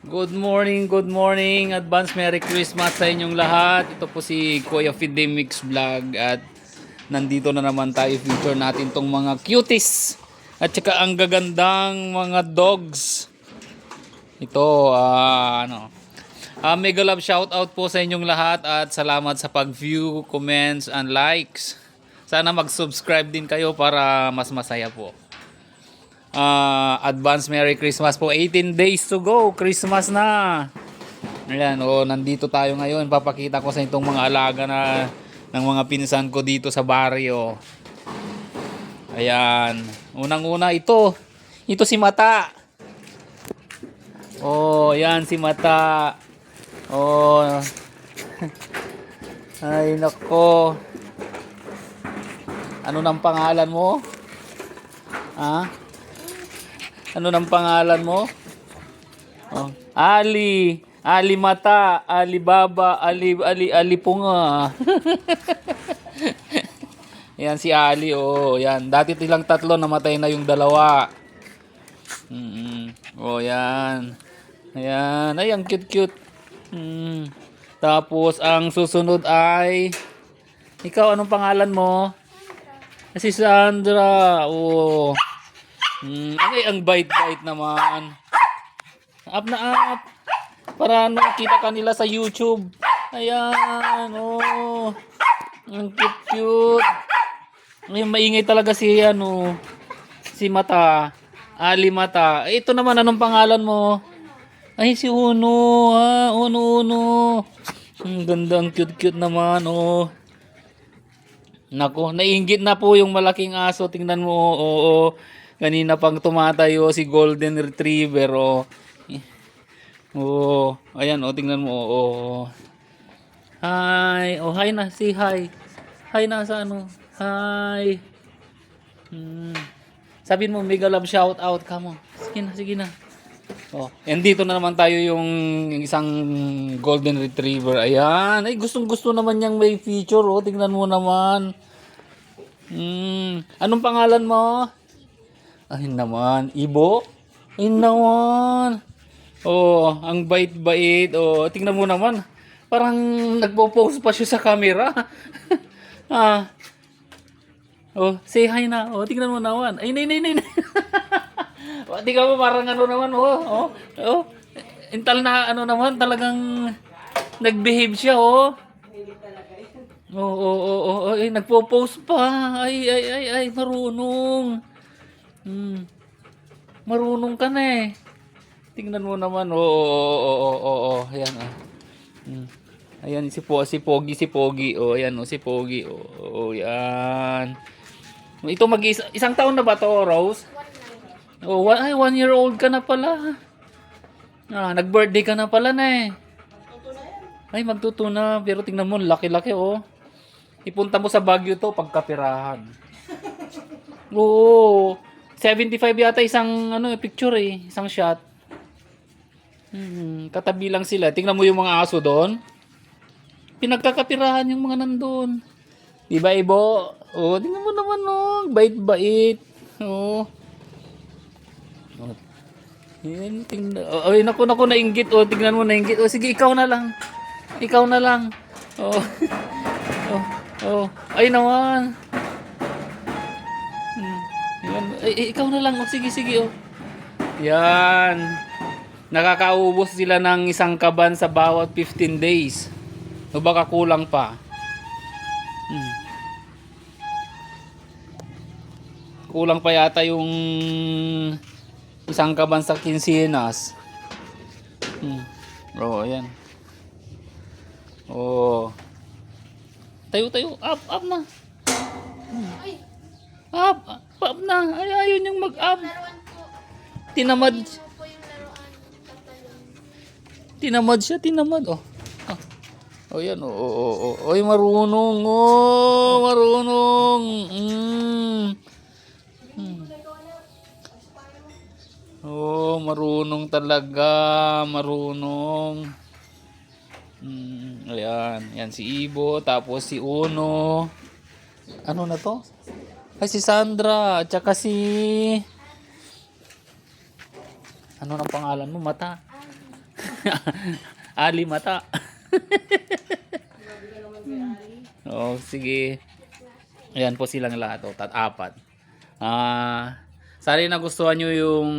Good morning. Advance Merry Christmas sa inyong lahat. Ito po si Kuya Fidemix Vlog at nandito na naman tayo, feature natin tong mga cuties at saka ang gagandang mga dogs. Ito, mega love shout out po sa inyong lahat at salamat sa pag-view, comments, and likes. Sana mag-subscribe din kayo para mas masaya po. Advance Merry Christmas po. 18 days to go. Christmas na. Ayan, nandito tayo ngayon. Papakita ko sa itong mga alaga na ng mga pinsan ko dito sa baryo. Ayan. Unang-una ito. Ito si Mata. Ayan si Mata. Ay nako. Ano nang pangalan mo? Ano nang pangalan mo? Ali Mata, Alibaba, Ali Punga. Yan si Ali, yan. Dati tilang tatlo, namatay na yung dalawa. Yan. Ayan, ay ang cute. Tapos ang susunod ay ikaw, anong pangalan mo? Si Sandra. Ay, ang bait-bait naman. Up na up. Para kita kanila sa YouTube. Ayan, ang cute. Ngayon, maingay talaga si Mata. Ali Mata. Ito naman, anong pangalan mo? Ay, si Uno. Uno. Ang ganda, ang cute naman, Nako, naiinggit na po yung malaking aso. Tingnan mo, kanina pang tumatayo si Golden Retriever, ayan, tingnan mo, Hi, hi na, say hi. Hi na sa hi. Sabihin mo, mega love shout out ka mo. Sige na. And dito na naman tayo yung isang Golden Retriever. Ayan, ay gustong-gusto naman niyang may feature, tingnan mo naman. Anong pangalan mo? Ay naman, Ibo? Ay naman. Ang bait-bait. Tingnan mo naman. Parang nagpo-pose pa siya sa camera. Say hi na. Tingnan mo naman. Ay, nay. Tingnan mo parang naman, intal na naman, talagang nag-behave siya, ay, nagpo-pose pa. Ay, marunong. Marunong ka na eh. Tingnan mo naman. Ayan. Ayan si Pogi. Ayan si Pogi. Yan. Ito isang taon na ba to, Rose? 1 year old ka na pala. Nag-birthday ka na pala na eh. Ay, magtuto na. Pero tingnan mo, laki-laki Ipunta mo sa Baguio to pagkapirahan. 75 yata isang picture isang shot. Katabi lang sila. Tingnan mo yung mga aso doon. Pinagkakapirahan yung mga nandun. Di ba, Ibo? Tingnan mo naman, bait-bait. Yan, tingnan. Ay, naku, nainggit. Tingnan mo, nainggit. Sige, ikaw na lang. Ay naman. Yan. Ay, ikaw na lang. Sige. Yan. Nakakaubos sila ng isang kaban sa bawat 15 days. Baka kulang pa. Kulang pa yata yung isang kaban sa Quincenas. Ayan. Tayo. Up na. Up na. Ay, ayaw niyang mag-up. Tinamad siya. Yan. Oy, marunong. Marunong. Marunong talaga. Marunong. Ayan. Yan si Ibo. Tapos si Uno. Ano na to? Ay, si Sandra. At saka si... Ano nang pangalan mo? Mata. Ali mata. Oh, sige. Ayan po silang lahat. Oh, apat. Sana nagustuhan nyo yung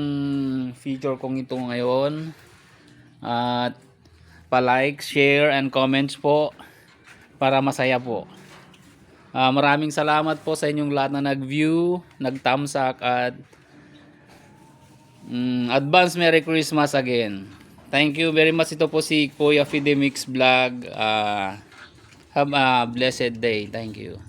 feature kong ito ngayon. At pa-like, share, and comments po para masaya po. Maraming salamat po sa inyong lahat na nag-view, nag-thumbs up, at advance Merry Christmas again. Thank you very much. Ito po si Kuya Fidemix Vlog. Have a blessed day. Thank you.